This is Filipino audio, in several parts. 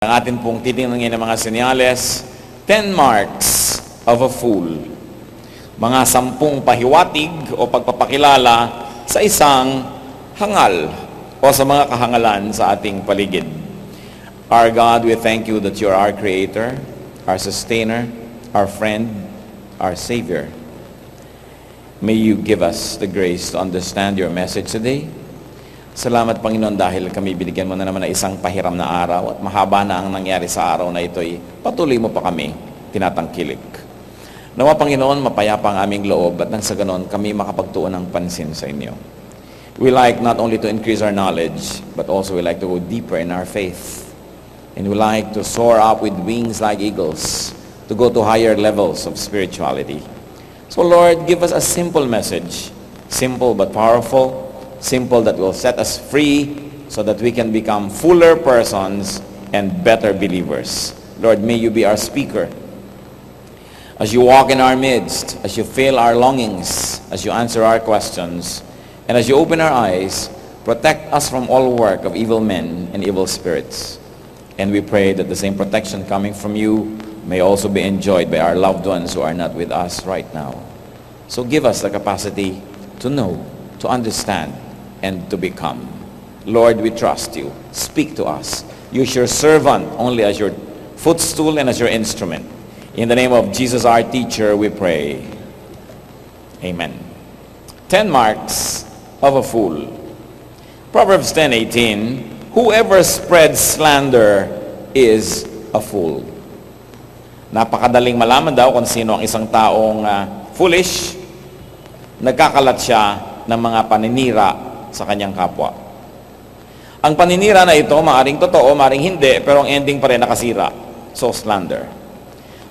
Ang atin pong titingnan ngayon ng mga senyales, 10 marks of a fool. Mga 10 pahiwatig o pagpapakilala sa isang hangal o sa mga kahangalan sa ating paligid. Our God, we thank you that you are our Creator, our Sustainer, our Friend, our Savior. May you give us the grace to understand your message today. Salamat, Panginoon, dahil kami binigyan mo na naman ng isang pahiram na araw at mahaba na ang nangyari sa araw na ito'y patuloy mo pa kami tinatangkilik. Nawa, Panginoon, mapayapa ang aming loob at nang sa ganon kami makapagtuon ng pansin sa inyo. We like not only to increase our knowledge, but also we like to go deeper in our faith. And we like to soar up with wings like eagles, to go to higher levels of spirituality. So, Lord, give us a simple message, simple but powerful, simple that will set us free so that we can become fuller persons and better believers. Lord, may you be our speaker. As you walk in our midst, as you fill our longings, as you answer our questions, and as you open our eyes, protect us from all work of evil men and evil spirits. And we pray that the same protection coming from you may also be enjoyed by our loved ones who are not with us right now. So give us the capacity to know, to understand, and to become. Lord, we trust you. Speak to us. Use your servant only as your footstool and as your instrument. In the name of Jesus, our teacher, we pray. Amen. 10 marks of a fool. Proverbs 10:18, whoever spreads slander is a fool. Napakadaling malaman daw kung sino ang isang taong foolish. Nagkakalat siya ng mga paninira sa kanyang kapwa. Ang paninira na ito, maaring totoo, maaring hindi, pero ang ending pa rin nakasira. So, slander.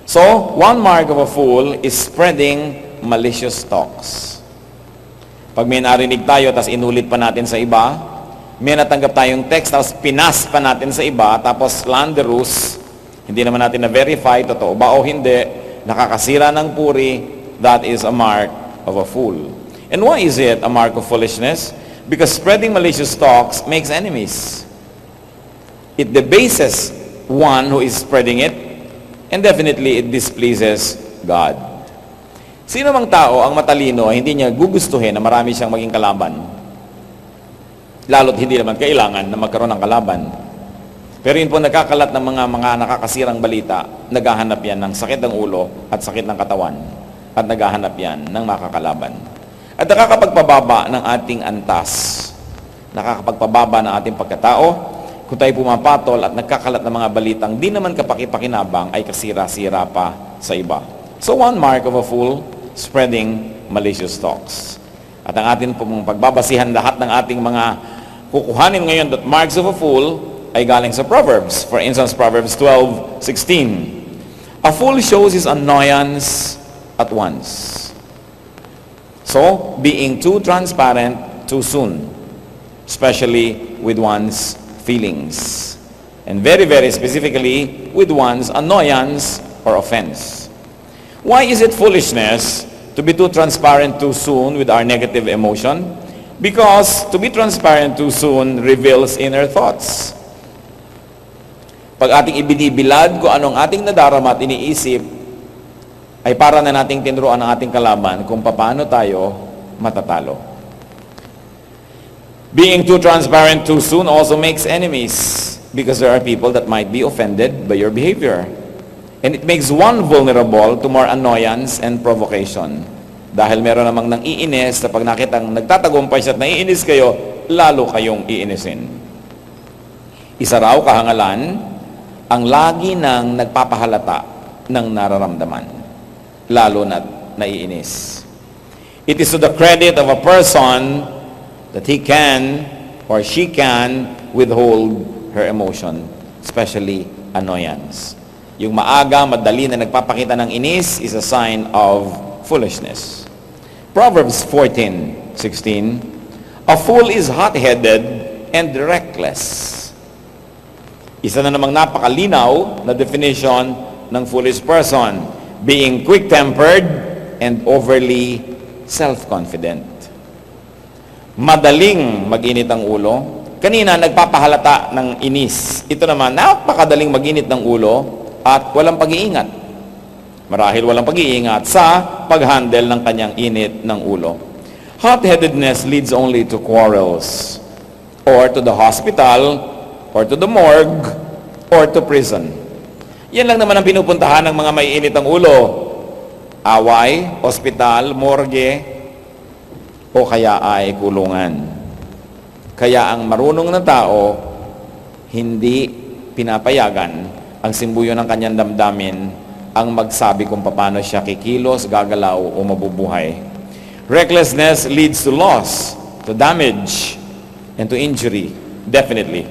So, one mark of a fool is spreading malicious talks. Pag may narinig tayo, tapos inulit pa natin sa iba, may natanggap tayong text, tapos pinas pa natin sa iba, tapos slanderous, hindi naman natin na-verify, totoo ba o hindi, nakakasira ng puri, that is a mark of a fool. And why is it a mark of foolishness? Because spreading malicious talks makes enemies. It debases one who is spreading it, and definitely it displeases God. Sino mang tao ang matalino, hindi niya gugustuhin na marami siyang maging kalaban. Lalo't hindi naman kailangan na magkaroon ng kalaban. Pero yun po nagkakalat ng mga nakakasirang balita, naghahanap yan ng sakit ng ulo at sakit ng katawan. At naghahanap yan ng makakalaban. At nakakapagpababa ng ating antas, nakakapagpababa ng ating pagkatao, kung tayo pumapatol at nagkakalat ng mga balitang di naman kapakipakinabang ay kasira-sira pa sa iba. So one mark of a fool, spreading malicious talks. At ang atin pong pagbabasihan lahat ng ating mga kukuhanin ngayon that marks of a fool ay galing sa Proverbs. For instance, Proverbs 12:16. A fool shows his annoyance at once. So, being too transparent too soon, especially with one's feelings, and very, very specifically with one's annoyance or offense. Why is it foolishness to be too transparent too soon with our negative emotion? Because to be transparent too soon reveals inner thoughts. Pag ating ibinibilad kung anong ating nadarama at iniisip, ay para na nating tinuruan ang ating kalaban kung paano tayo matatalo. Being too transparent too soon also makes enemies because there are people that might be offended by your behavior. And it makes one vulnerable to more annoyance and provocation. Dahil meron namang nang iinis na pag nakitang nagtatagumpay siya at naiinis kayo, lalo kayong iinisin. Isa raw kahangalan ang lagi nang nagpapahalata ng nararamdaman, lalo na't naiinis. It is to the credit of a person that he can or she can withhold her emotion, especially annoyance. Yung maaga, madali na nagpapakita ng inis is a sign of foolishness. Proverbs 14:16. A fool is hot-headed and reckless. Isa na namang napakalinaw na definition ng foolish person. Being quick-tempered and overly self-confident. Madaling mag-init ang ulo, Kanina, nagpapahalata ng inis. Ito naman, napakadaling mag-init ng ulo at walang pag-iingat. Marahil walang pag-iingat sa pag-handle ng kanyang init ng ulo. Hot-headedness leads only to quarrels, or to the hospital, or to the morgue, or to prison. Yan lang naman ang pinupuntahan ng mga may init ng ulo. Away, ospital, morgue, o kaya ay kulungan. Kaya ang marunong na tao, hindi pinapayagan ang simbuyo ng kanyang damdamin ang magsabi kung paano siya kikilos, gagalaw, o mabubuhay. Recklessness leads to loss, to damage, and to injury. Definitely.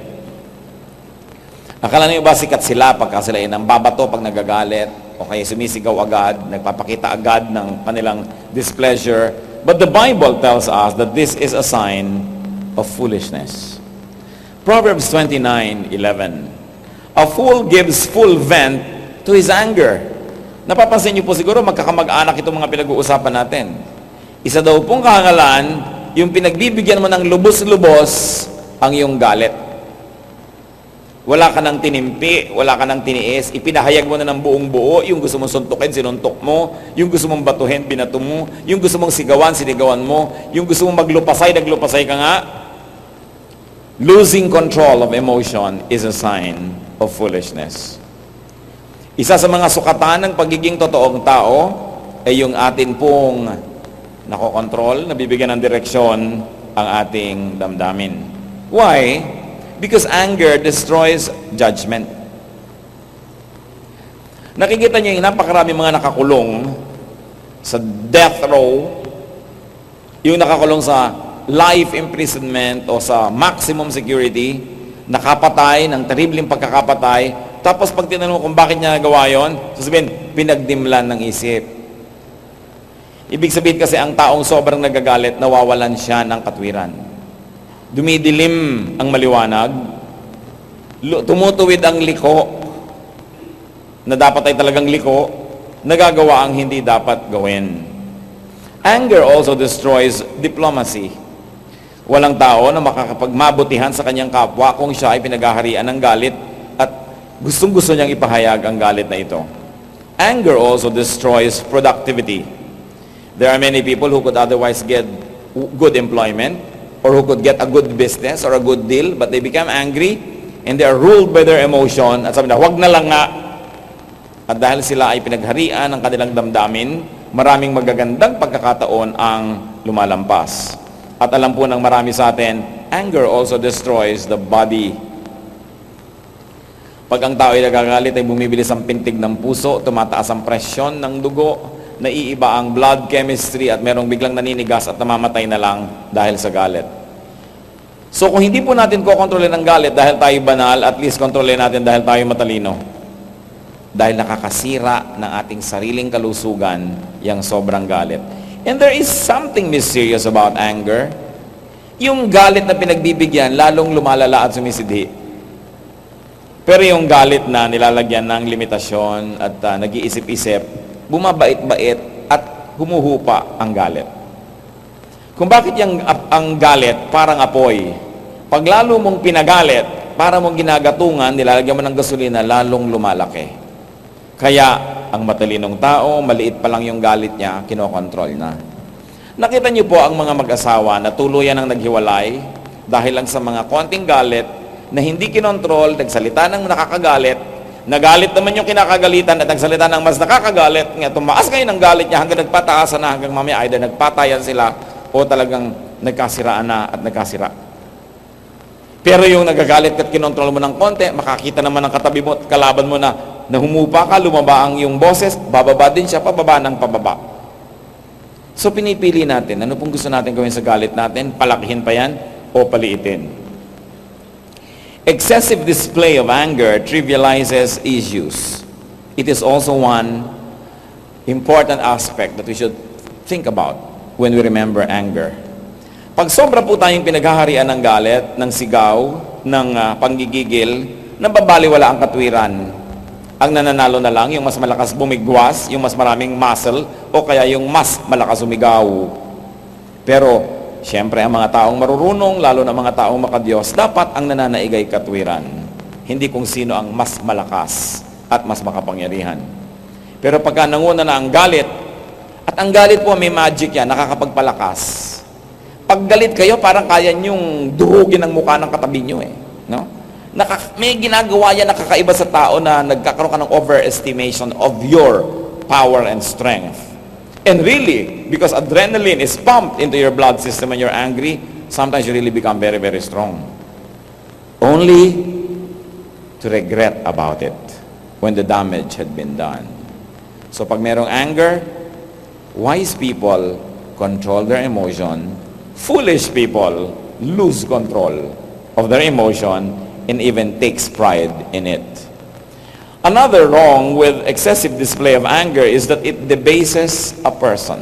Akala niyo ba sikat sila pagka sila ng babato pag nagagalit, o kaya sumisigaw agad, nagpapakita agad ng kanilang displeasure? But the Bible tells us that this is a sign of foolishness. Proverbs 29:11. A fool gives full vent to his anger. Napapansin niyo po siguro magkakamag-anak itong mga pinag-uusapan natin. Isa daw pong kahangalan, yung pinagbibigyan mo ng lubos-lubos ang iyong galit. Wala ka nang tinimpi, wala ka nang tiniis, ipinahayag mo na ng buong buo, yung gusto mong suntukin, sinuntok mo, yung gusto mong batuhin, binato mo, yung gusto mong sigawan, sinigawan mo, yung gusto mong maglupasay, naglupasay ka nga. Losing control of emotion is a sign of foolishness. Isa sa mga sukatan ng pagiging totoong tao ay yung atin pong nakokontrol, nabibigyan ng direksyon ang ating damdamin. Why? Because anger destroys judgment. Nakikita niyo yung napakarami mga nakakulong sa death row, yung nakakulong sa life imprisonment o sa maximum security, nakapatay ng terribleng pagkakapatay, tapos pag tinanong mo kung bakit niya nagawa yun, sasabihin, pinagdimlan ng isip. Ibig sabihin kasi ang taong sobrang nagagalit, nawawalan siya ng katwiran. Dumidilim ang maliwanag, tumutuwid ang liko, na dapat ay talagang liko, nagagawa ang hindi dapat gawin. Anger also destroys diplomacy. Walang tao na makakapagmabutihan sa kanyang kapwa kung siya ay pinaghaharian ng galit at gustong-gusto niyang ipahayag ang galit na ito. Anger also destroys productivity. There are many people who could otherwise get good employment or who could get a good business or a good deal, but they become angry and they are ruled by their emotion at sabi na, wag na lang nga. At dahil sila ay pinagharian ng kanilang damdamin, maraming magagandang pagkakataon ang lumalampas. At alam po ng marami sa atin, anger also destroys the body. Pag ang tao ay nagagalit ay bumibilis ang pintig ng puso, tumataas ang presyon ng dugo, naiiba ang blood chemistry at merong biglang naninigas at namamatay na lang dahil sa galit. So kung hindi po natin kokontrolin ang galit dahil tayo banal, at least kontrolin natin dahil tayo matalino. Dahil nakakasira ng ating sariling kalusugan yung sobrang galit. And there is something mysterious about anger. Yung galit na pinagbibigyan, lalong lumalala at sumisidhi. Pero yung galit na nilalagyan ng limitasyon at nag-iisip-isip, bumabait-bait at humuhupa ang galit. Kung bakit ang galit parang apoy, pag lalo mong pinagalit, para mong ginagatungan, nilalagyan mo ng gasolina, lalong lumalaki. Kaya, ang matalinong tao, maliit pa lang yung galit niya, kinokontrol na. Nakita niyo po ang mga mag-asawa na tuluyan ang naghiwalay dahil lang sa mga konting galit na hindi kinontrol, nagsalita ng nakakagalit, nagalit naman yung kinakagalitan at nagsalita ng mas nakakagalit, nga tumaas ngayon ang galit niya hanggang nagpataasan na, hanggang mamaya either nagpatayan sila o talagang nagkasiraan na at nagkasira. Pero yung nagagalit at kinontrol mo ng konti, makakita naman ng katabi mo at kalaban mo na humupa ka, lumaba ang yung boses, bababa din siya, pababa ng pababa. So pinipili natin, ano pong gusto natin gawin sa galit natin? Palakihin pa yan o paliitin? Excessive display of anger trivializes issues. It is also one important aspect that we should think about when we remember anger. Pag sobra po tayong pinaghaharian ng galit, ng sigaw, ng panggigigil, nababaliwala ang katwiran. Ang nananalo na lang yung mas malakas bumigwas, yung mas maraming muscle, o kaya yung mas malakas umigaw. Pero Siyempre, ang mga taong marurunong, lalo na mga taong makadiyos, dapat ang nananaigay katwiran. Hindi kung sino ang mas malakas at mas makapangyarihan. Pero pagka nanguna na ang galit, at ang galit po may magic yan, nakakapagpalakas. Pag galit kayo, parang kaya niyong durugin ang mukha ng katabi niyo eh. No? May ginagawa yan nakakaiba sa tao na nagkakaroon ka ng overestimation of your power and strength. And really, because adrenaline is pumped into your blood system when you're angry, sometimes you really become very, very strong. Only to regret about it when the damage had been done. So pag merong anger, wise people control their emotion. Foolish people lose control of their emotion and even takes pride in it. Another wrong with excessive display of anger is that it debases a person.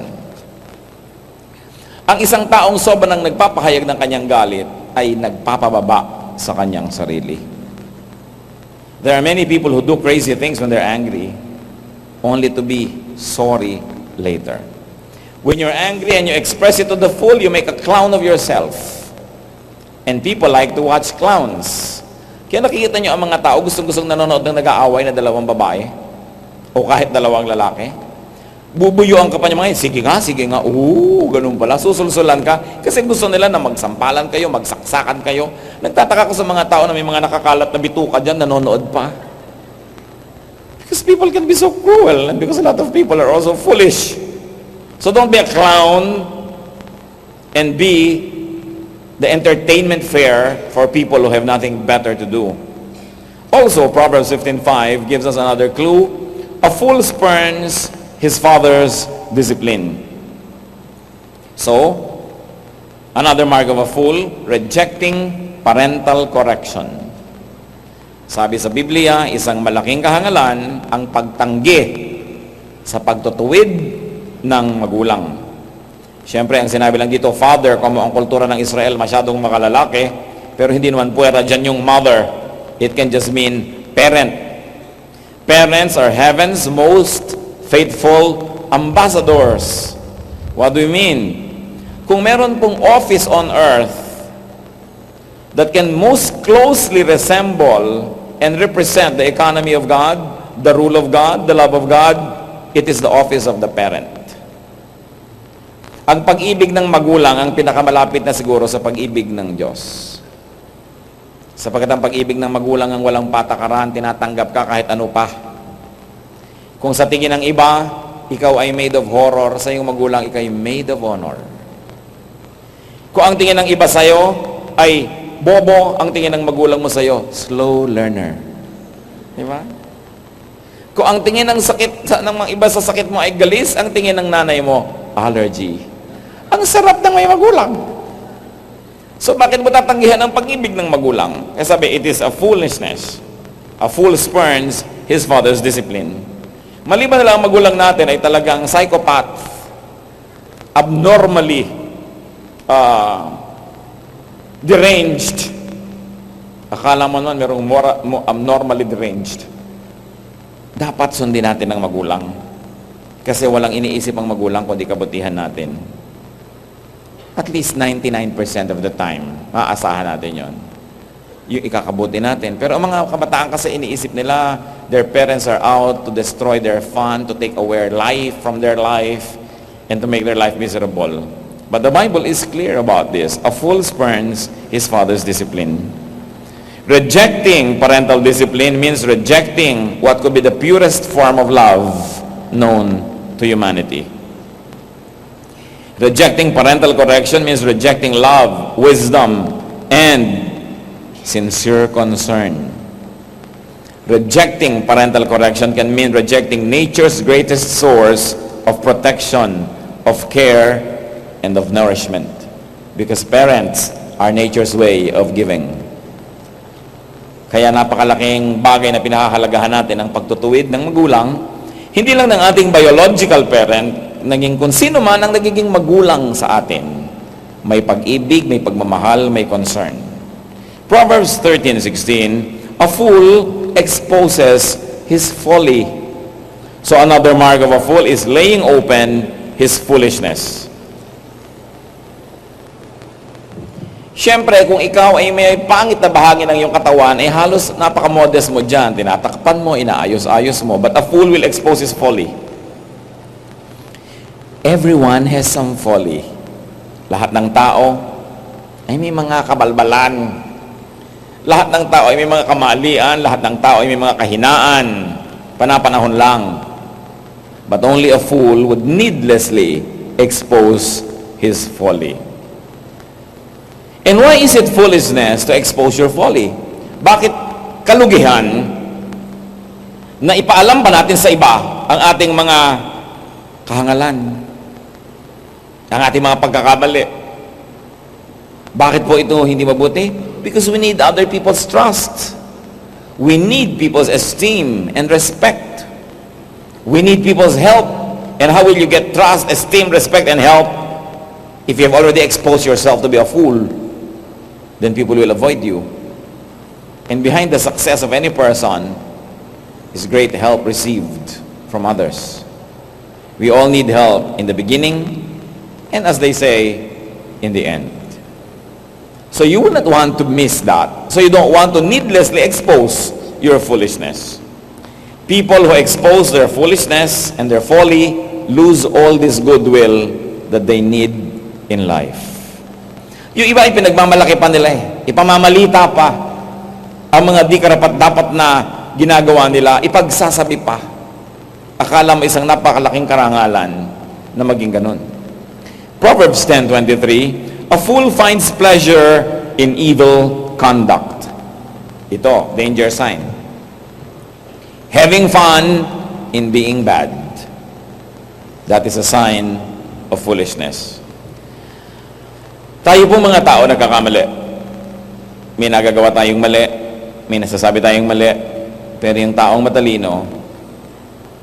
Ang isang taong sobrang nagpapahayag ng kanyang galit ay nagpapababa sa kanyang sarili. There are many people who do crazy things when they're angry, only to be sorry later. When you're angry and you express it to the full, you make a clown of yourself. And people like to watch clowns. Kaya nakikita nyo ang mga tao, gustong-gustong nanonood ng nag-aaway na dalawang babae o kahit dalawang lalaki. Bubuyuan ka pa niya mga, sige nga, ganun pala, susulsulan ka. Kasi gusto nila na magsampalan kayo, magsaksakan kayo. Nagtataka ko sa mga tao na may mga nakakalat na bituka dyan, nanonood pa. Because people can be so cruel and because a lot of people are also foolish. So don't be a clown and be the entertainment fair for people who have nothing better to do. Also, Proverbs 15:5 gives us another clue. A fool spurns his father's discipline. So, another mark of a fool, rejecting parental correction. Sabi sa Biblia, isang malaking kahangalan ang pagtanggi sa pagtutuwid ng magulang. Siyempre, ang sinabi lang dito, father, como ang kultura ng Israel, masyadong makalalaki, pero hindi naman puwera dyan yung mother. It can just mean parent. Parents are heaven's most faithful ambassadors. What do you mean? Kung meron pong office on earth that can most closely resemble and represent the economy of God, the rule of God, the love of God, it is the office of the parent. Ang pag-ibig ng magulang ang pinakamalapit na siguro sa pag-ibig ng Diyos. Sapagkat ang pag-ibig ng magulang ang walang patakaran, tinatanggap ka kahit ano pa. Kung sa tingin ng iba, ikaw ay made of horror, sa iyong magulang, ikaw ay made of honor. Kung ang tingin ng iba sa'yo ay bobo, ang tingin ng magulang mo sa'yo, slow learner. Di ba? Kung ang tingin ng sakit ng mga iba sa sakit mo ay galis, ang tingin ng nanay mo, allergy. Ang sarap ng may magulang. So bakit mo tatanggihan ang pag-ibig ng magulang? Kasi sabi, it is a foolishness. A fool spurns his father's discipline. Maliban na lang ang magulang natin ay talagang psychopath, abnormally deranged. Akala mo naman merong abnormally deranged. Dapat sundin natin ang magulang. Kasi walang iniisip ang magulang kundi kabutihan natin. At least 99% of the time, maaasahan natin yon. Yung ikakabuti natin. Pero ang mga kabataan kasi iniisip nila, their parents are out to destroy their fun, to take away life from their life, and to make their life miserable. But the Bible is clear about this. A fool spurns his father's discipline. Rejecting parental discipline means rejecting what could be the purest form of love known to humanity. Rejecting parental correction means rejecting love, wisdom, and sincere concern. Rejecting parental correction can mean rejecting nature's greatest source of protection, of care, and of nourishment. Because parents are nature's way of giving. Kaya napakalaking bagay na pinahahalagahan natin ang pagtutuwid ng magulang, hindi lang ng ating biological parent, naging kung sino man ang nagiging magulang sa atin. May pag-ibig, may pagmamahal, may concern. Proverbs 13:16, a fool exposes his folly. So another mark of a fool is laying open his foolishness. Siyempre, kung ikaw ay may pangit na bahagi ng iyong katawan, ay halos napaka-modest mo dyan. Tinatakpan mo, inaayos-ayos mo. But a fool will expose his folly. Everyone has some folly. Lahat ng tao ay may mga kabalbalan. Lahat ng tao ay may mga kamalian. Lahat ng tao ay may mga kahinaan. Panapanahon lang. But only a fool would needlessly expose his folly. And why is it foolishness to expose your folly? Bakit kalugihan na ipaalam pa natin sa iba ang ating mga kahangalan, ang ating mga pagkakamali? Bakit po ito hindi mabuti? Because we need other people's trust. We need people's esteem and respect. We need people's help. And how will you get trust, esteem, respect, and help if you have already exposed yourself to be a fool? Then people will avoid you. And behind the success of any person is great help received from others. We all need help in the beginning and, as they say, in the end. So you will not want to miss that. So you don't want to needlessly expose your foolishness. People who expose their foolishness and their folly lose all this goodwill that they need in life. Yung iba ay pinagmamalaki pa nila eh. Ipamamalita pa ang mga di karapat-dapat na ginagawa nila. Ipagsasabi pa. Akala mo isang napakalaking karangalan na maging ganun. Proverbs 10:23, a fool finds pleasure in evil conduct. Ito, danger sign. Having fun in being bad. That is a sign of foolishness. Tayo po mga tao nagkakamali. May nagagawa tayong mali, may nasasabi tayong mali, pero yung taong matalino,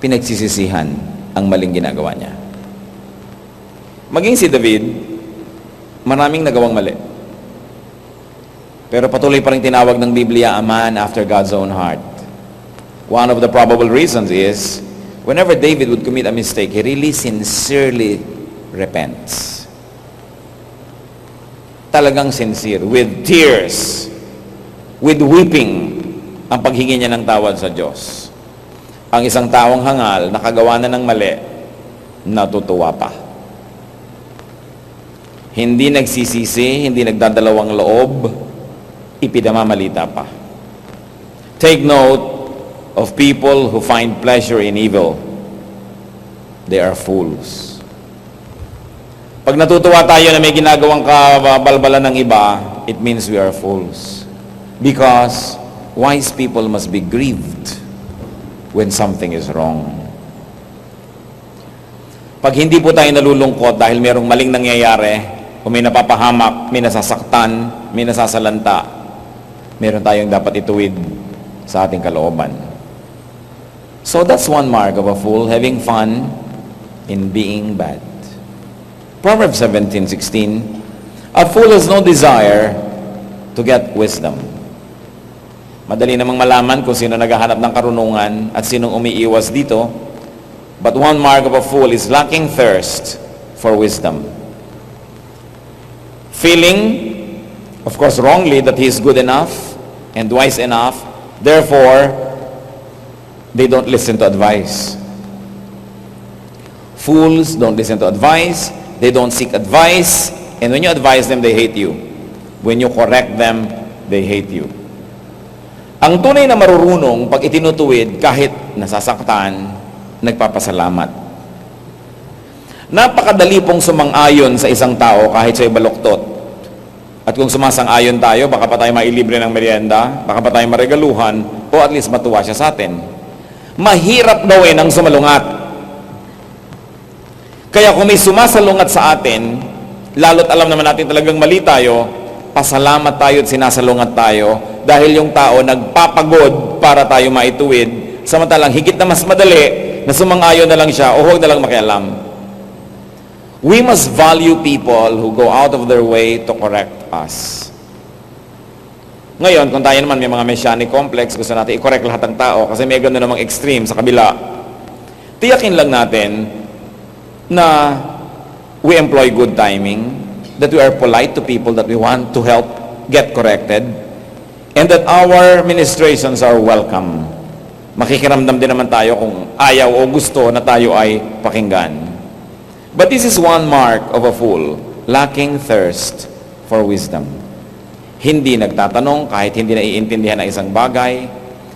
pinagsisisihan ang maling ginagawa niya. Maging si David, maraming nagawang mali. Pero patuloy pa rin tinawag ng Biblia a man after God's own heart. One of the probable reasons is, whenever David would commit a mistake, he really sincerely repents. Talagang sincere, with tears, with weeping, ang paghingi niya ng tawad sa Diyos. Ang isang taong hangal, nakagawa na ng mali, natutuwa pa. Hindi nagsisisi, hindi nagdadalawang loob, ipinamamalita pa. Take note of people who find pleasure in evil. They are fools. Pag natutuwa tayo na may ginagawang kabalbalan ng iba, it means we are fools. Because wise people must be grieved when something is wrong. Pag hindi po tayo nalulungkot dahil mayroong maling nangyayari, o may napapahamak, may nasasaktan, may nasasalanta, meron tayong dapat ituwid sa ating kalooban. So that's one mark of a fool, having fun in being bad. Proverbs 17:16, a fool has no desire to get wisdom. Madali namang malaman kung sino naghahanap ng karunungan at sinong umiiwas dito. But one mark of a fool is lacking thirst for wisdom. Feeling, of course wrongly, that he is good enough and wise enough, therefore, they don't listen to advice. Fools don't listen to advice. They don't seek advice, and when you advise them, they hate you. When you correct them, they hate you. Ang tunay na marurunong, pag itinutuwid, kahit nasasaktan, nagpapasalamat. Napakadali pong sumang-ayon sa isang tao kahit siya'y baluktot. At kung sumasang-ayon tayo, baka pa tayo mailibre ng merienda, baka pa tayo maregaluhan, o at least matuwa siya sa atin. Mahirap gawin ang sumalungat. Kaya kung may sumasalungat sa atin, lalo't alam naman natin talagang mali tayo, pasalamat tayo at sinasalungat tayo dahil yung tao nagpapagod para tayo maituwid, samantalang higit na mas madali na sumang-ayon na lang siya o huwag na lang makialam. We must value people who go out of their way to correct us. Ngayon, kung tayo naman may mga messianic complex, gusto natin i-correct lahat ng tao kasi may gano'n namang extreme sa kabila, tiyakin lang natin na we employ good timing, that we are polite to people that we want to help get corrected, and that our ministrations are welcome. Makikiramdam din naman tayo kung ayaw o gusto na tayo ay pakinggan. But this is one mark of a fool, lacking thirst for wisdom. Hindi nagtatanong kahit hindi naiintindihan ang isang bagay,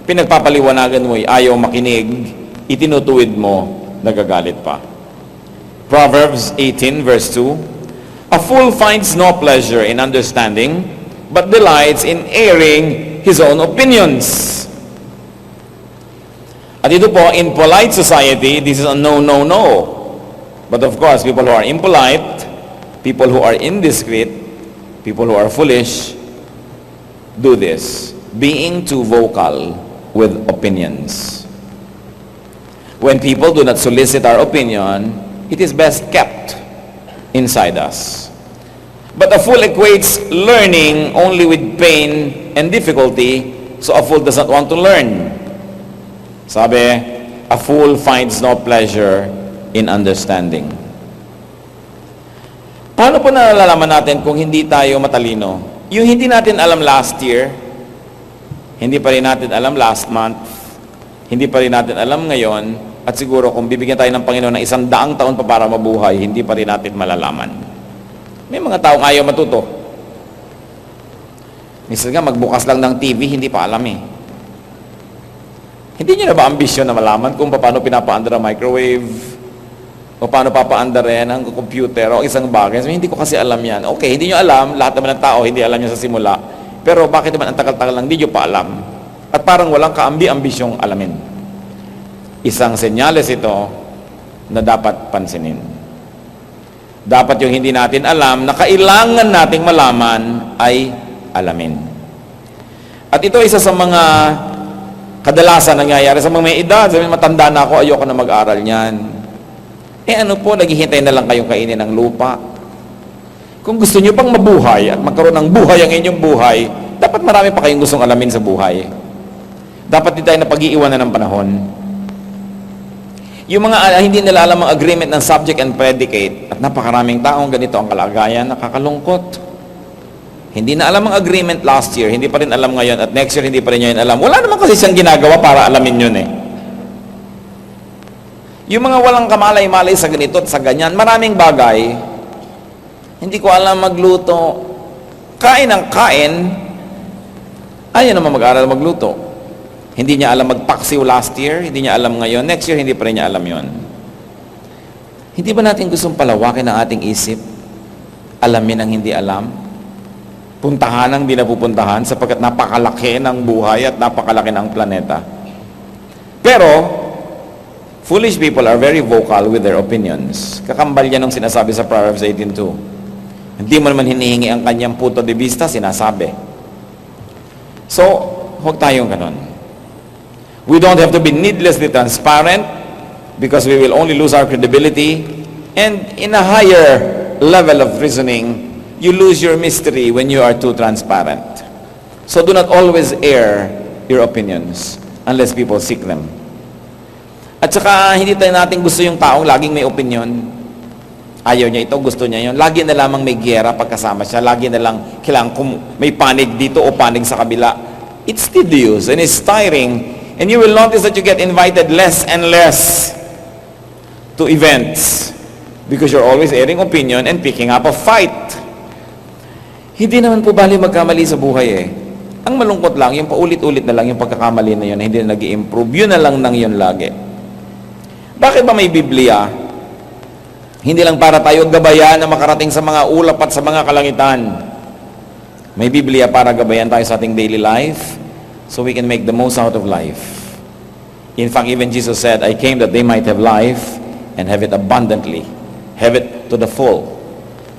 pinagpapaliwanagan mo ay ayaw makinig, itinutuwid mo, nagagalit pa. Proverbs 18 verse 2, a fool finds no pleasure in understanding, but delights in airing his own opinions. At ito po, in polite society, this is a no, no, no. But of course, people who are impolite, people who are indiscreet, people who are foolish, do this, being too vocal with opinions. When people do not solicit our opinion, it is best kept inside us. But a fool equates learning only with pain and difficulty, so a fool does not want to learn. Sabi, a fool finds no pleasure in understanding. Paano po nalalaman natin kung hindi tayo matalino? Yung hindi natin alam last year, hindi pa rin natin alam last month, hindi pa rin natin alam ngayon, at siguro kung bibigyan tayo ng Panginoon ng 100 taon pa para mabuhay, hindi pa rin natin malalaman. May mga taong ayaw matuto. Minsan nga, magbukas lang ng TV, hindi pa alam eh. Hindi niyo na ba ambisyon na malaman kung paano pinapaandar ang microwave? O paano papaandar rin ang computer o isang bagay? Sabi, hindi ko kasi alam yan. Okay, hindi niyo alam. Lahat naman ng tao, hindi alam niya sa simula. Pero bakit naman ang tagal-tagal lang, hindi niyo pa alam? At parang walang kaambi-ambisyong alamin. Isang senyales ito na dapat pansinin. Dapat yung hindi natin alam na kailangan nating malaman ay alamin. At ito isa sa mga kadalasan nangyayari sa mga may edad. Sabi, matanda na ako, ayoko na mag-aral niyan. Ano po, naghihintay na lang kayong kainin ng lupa. Kung gusto niyo pang mabuhay at magkaroon ng buhay ang inyong buhay, dapat marami pa kayong gustong alamin sa buhay. Dapat di tayo na pag-iiwanan ng panahon. Yung mga hindi nila alam ang agreement ng subject and predicate, at napakaraming taong ganito ang kalagayan, nakakalungkot. Hindi na alam ang agreement last year, hindi pa rin alam ngayon, at next year hindi pa rin yun alam. Wala naman kasi siyang ginagawa para alamin yun eh. Yung mga walang kamalay-malay sa ganito at sa ganyan, maraming bagay, hindi ko alam magluto. Kain ang kain, ayaw naman mag-aral magluto. Hindi niya alam magpaksiw last year, hindi niya alam ngayon, next year hindi pa rin niya alam yon. Hindi ba natin gustong palawakin ang ating isip? Alamin ang hindi alam? Puntahan ang di napupuntahan sapagkat napakalaki ng buhay at napakalaki ng planeta. Pero, foolish people are very vocal with their opinions. Kakambal yan ang sinasabi sa Proverbs 18:2. Hindi mo naman hinihingi ang kanyang punto de vista, sinasabi. So, huwag tayong ganon. We don't have to be needlessly transparent because we will only lose our credibility. And in a higher level of reasoning, you lose your mystery when you are too transparent. So do not always air your opinions unless people seek them. At saka, hindi tayo natin gusto yung taong laging may opinion. Ayaw niya ito, gusto niya yun. Lagi na lamang may giyera pagkasama siya. Lagi na lang kailangan kung may panig dito o panig sa kabila. It's tedious and it's tiring. And you will notice that you get invited less and less to events because you're always airing opinion and picking up a fight. Hindi naman po bali magkamali sa buhay eh. Ang malungkot lang, yung paulit-ulit na lang yung pagkakamali na yun, hindi na nag-i-improve. Yun na lang nang yun lagi. Bakit ba may Biblia? Hindi lang para tayo gabayan na makarating sa mga ulap at sa mga kalangitan. May Biblia para gabayan tayo sa ating daily life so we can make the most out of life. In fact, even Jesus said, I came that they might have life and have it abundantly. Have it to the full.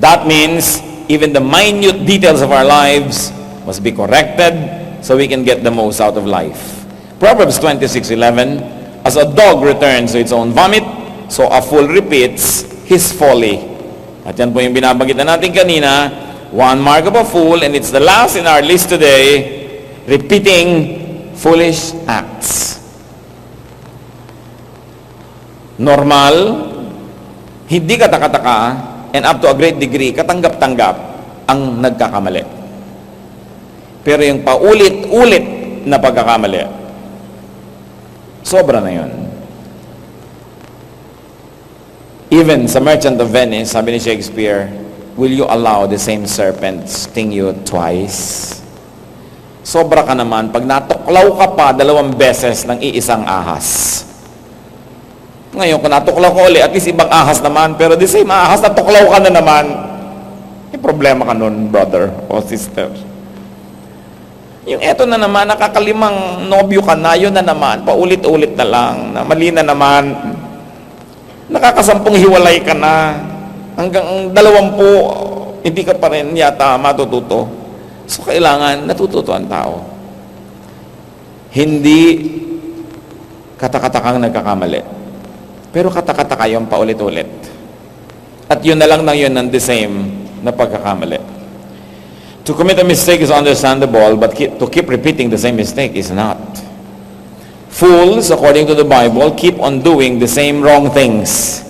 That means even the minute details of our lives must be corrected so we can get the most out of life. Proverbs 26:11, as a dog returns to its own vomit, so a fool repeats his folly. At yan po yung binabanggit na natin kanina, one mark of a fool, and it's the last in our list today, repeating foolish acts. Normal, hindi ka taka-taka and up to a great degree, katanggap-tanggap ang nagkakamali. Pero yung paulit-ulit na pagkakamali, sobra na yun. Even sa Merchant of Venice, sabi ni Shakespeare, will you allow the same serpent sting you twice? Sobra ka naman pag natuklaw ka pa 2 beses ng iisang ahas. Ngayon, kung natuklaw ka uli, at least ibang ahas naman, pero the same ahas, natuklaw ka na naman, may problema ka nun, brother o sister. Yung eto na naman, nakakalimang nobyo ka na, yun na naman, paulit-ulit na lang, na mali na naman, nakakasampung hiwalay ka na, hanggang 20, hindi ka pa rin yata matututo. So, kailangan natututo ang tao. Hindi katakataka nagkakamali. Pero katakataka yung paulit-ulit. At yun na lang yun ng the same na pagkakamali. To commit a mistake is understandable, but to keep repeating the same mistake is not. Fools, according to the Bible, keep on doing the same wrong things.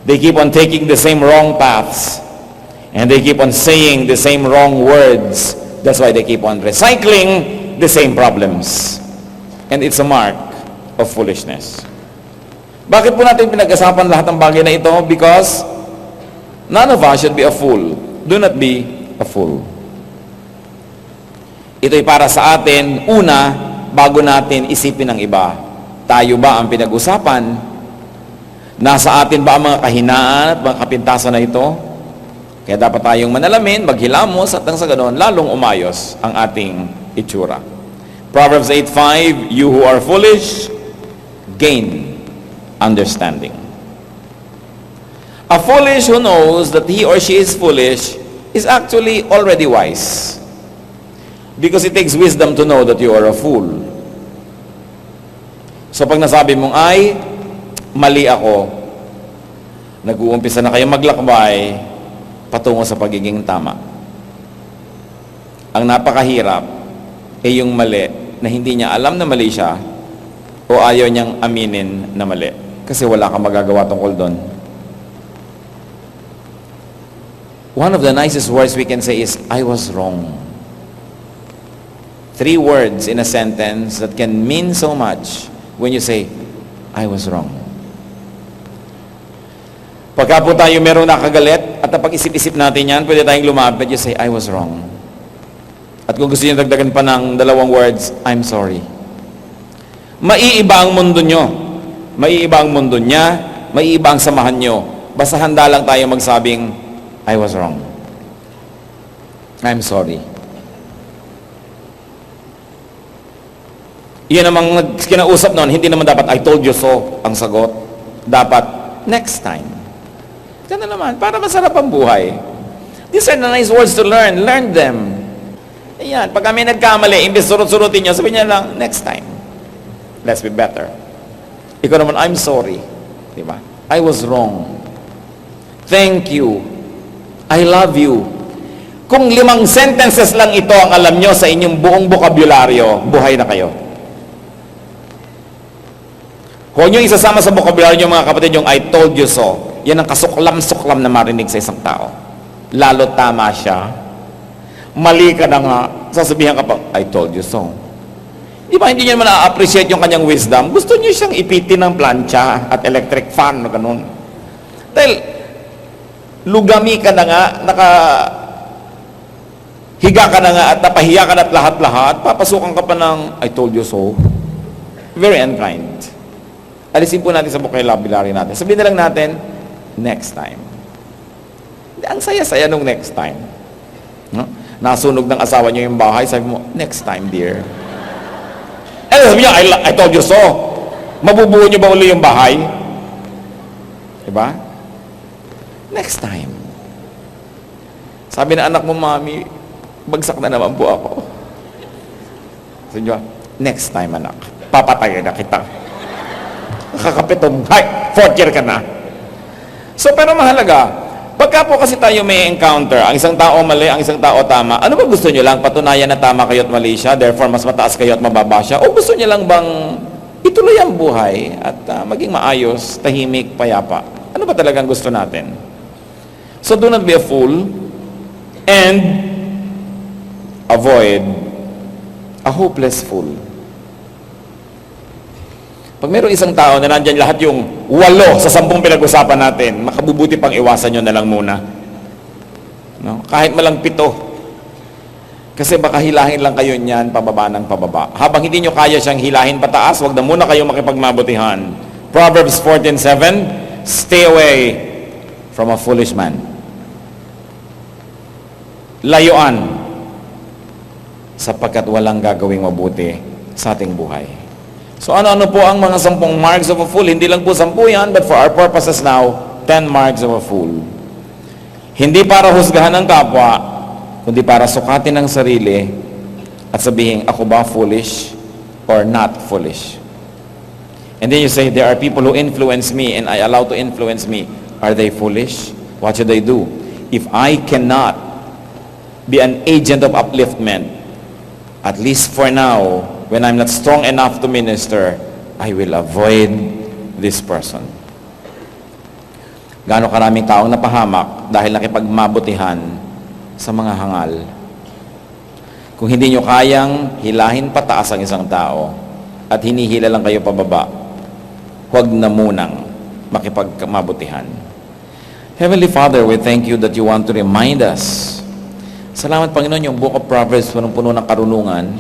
They keep on taking the same wrong paths. And they keep on saying the same wrong words. That's why they keep on recycling the same problems. And it's a mark of foolishness. Bakit po natin pinag-asapan lahat ng bagay na ito? Because none of us should be a fool. Do not be a fool. Ito'y para sa atin, una, bago natin isipin ang iba. Tayo ba ang pinag-usapan? Nasa atin ba ang mga kahinaan at mga kapintasan na ito? Kaya dapat tayong manalamin, maghilamos, at nang sa ganon, lalong umayos ang ating itsura. Proverbs 8:5, you who are foolish, gain understanding. A foolish who knows that he or she is foolish is actually already wise. Because it takes wisdom to know that you are a fool. So pag nasabi mong, ay, mali ako, nag-uumpisa na kayo maglakbay patungo sa pagiging tama. Ang napakahirap ay yung mali na hindi niya alam na mali siya o ayaw niyang aminin na mali. Kasi wala kang magagawa tungkol doon. One of the nicest words we can say is, I was wrong. 3 words in a sentence that can mean so much when you say, I was wrong. Pagka po tayo merong nakagalit at napag-isip-isip natin yan, pwede tayong lumapit, you say, I was wrong. At kung gusto niyo dagdagan pa ng 2 words, I'm sorry. Maiiba ang mundo nyo. Maiiba ang mundo niya, maiiba ang samahan nyo. Basta handa lang tayo magsabing, I was wrong. I'm sorry. Iyan namang kinausap noon, hindi naman dapat, I told you so, ang sagot. Dapat, next time. Ganun naman, para masarap ang buhay. These are the nice words to learn. Learn them. Ayan, pag kami nagkamali, imbes surut-surutin nyo, sabihin niya lang, next time. Let's be better. Ikaw naman, I'm sorry. Diba? I was wrong. Thank you. I love you. Kung 5 sentences lang ito ang alam nyo sa inyong buong bokabularyo, buhay na kayo. Kung nyo isasama sa bokabularyo mga kapatid yung I told you so, yan ang kasuklam-suklam na marinig sa isang tao. Lalo tama siya. Mali ka na nga, sasabihan ka pa, I told you so. Di ba, hindi niya naman na-appreciate yung kanyang wisdom. Gusto niyo siyang ipitin ng plancha at electric fan, o ganun. Dahil, lugami ka na nga, higa ka na nga, at napahiya ka na at lahat-lahat, papasukan ka pa ng, I told you so. Very unkind. Alisin po natin sa vocabulary natin. Sabihin na lang natin, next time. Ang saya-saya nung next time. No? Nasunog ng asawa niyo yung bahay, sabi mo, next time, dear. Eh, sabi niya, I told you so. Mabubuo niyo ba uli yung bahay? Diba? Next time. Sabi na anak mo, mami, bagsak na naman po ako. Sabi niya, next time, anak. Papatayin na kita. Nakakapitong, hi, 4th year ka na. So, pero mahalaga, pagka po kasi tayo may encounter, ang isang tao mali, ang isang tao tama, ano ba gusto nyo lang? Patunayan na tama kayo at mali siya, therefore mas mataas kayo at mababa siya? O gusto nyo lang bang ituloy ang buhay at maging maayos, tahimik, payapa? Ano ba talagang gusto natin? So do not be a fool and avoid a hopeless fool. Pag mayroong isang tao na nandyan lahat yung 8 sa 10 pinag-usapan natin, makabubuti pang iwasan nyo na lang muna. No? Kahit malang 7. Kasi baka hilahin lang kayo niyan pababa ng pababa. Habang hindi nyo kaya siyang hilahin pataas, wag na muna kayo makipagmabutihan. Proverbs 14:7, stay away from a foolish man. Layuan, sapagkat walang gagawing mabuti sa ating buhay. So ano-ano po ang mga 10 marks of a fool? Hindi lang po 10 yan, but for our purposes now, 10 marks of a fool. Hindi para husgahan ng kapwa, kundi para sukatin ang sarili at sabihin, ako ba foolish or not foolish? And then you say, there are people who influence me and I allow to influence me. Are they foolish? What should I do? If I cannot be an agent of upliftment, at least for now, when I'm not strong enough to minister, I will avoid this person. Gaano karaming taong napahamak dahil nakipagmabutihan sa mga hangal. Kung hindi nyo kayang hilahin pataas ang isang tao at hinihila lang kayo pababa, huwag na munang makipagmabutihan. Heavenly Father, we thank you that you want to remind us. Salamat Panginoon, yung Book of Proverbs punong-puno ng karunungan,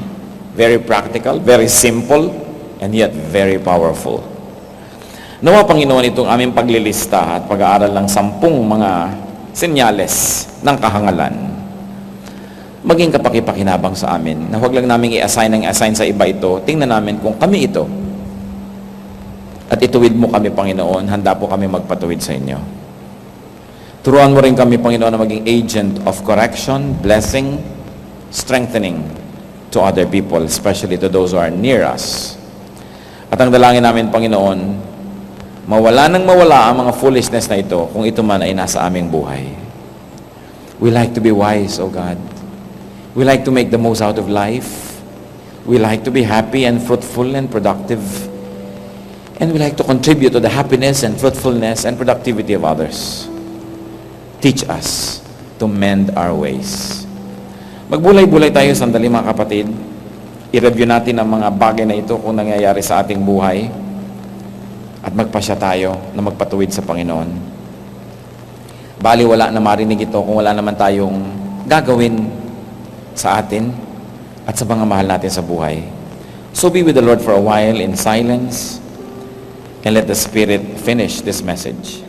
very practical, very simple, and yet very powerful. Nawa Panginoon itong aming paglilista at pag-aaral ng 10 mga senyales ng kahangalan. Maging kapakipakinabang sa amin na huwag lang namin i-assign sa iba ito, tingnan namin kung kami ito. At ituwid mo kami Panginoon, handa po kami magpatuwid sa inyo. Turuan mo rin kami Panginoon na maging agent of correction, blessing, strengthening to other people, especially to those who are near us. At ang dalangin namin Panginoon, mawala ang mga foolishness na ito kung ito man ay nasa aming buhay. We like to be wise, O God. We like to make the most out of life. We like to be happy and fruitful and productive. And we like to contribute to the happiness and fruitfulness and productivity of others. Teach us to mend our ways. Magbulay-bulay tayo sandali mga kapatid. I-review natin ang mga bagay na ito kung nangyayari sa ating buhay. At magpasya tayo na magpatuwid sa Panginoon. Bali wala na marinig ito kung wala naman tayong gagawin sa atin at sa mga mahal natin sa buhay. So be with the Lord for a while in silence and let the Spirit finish this message.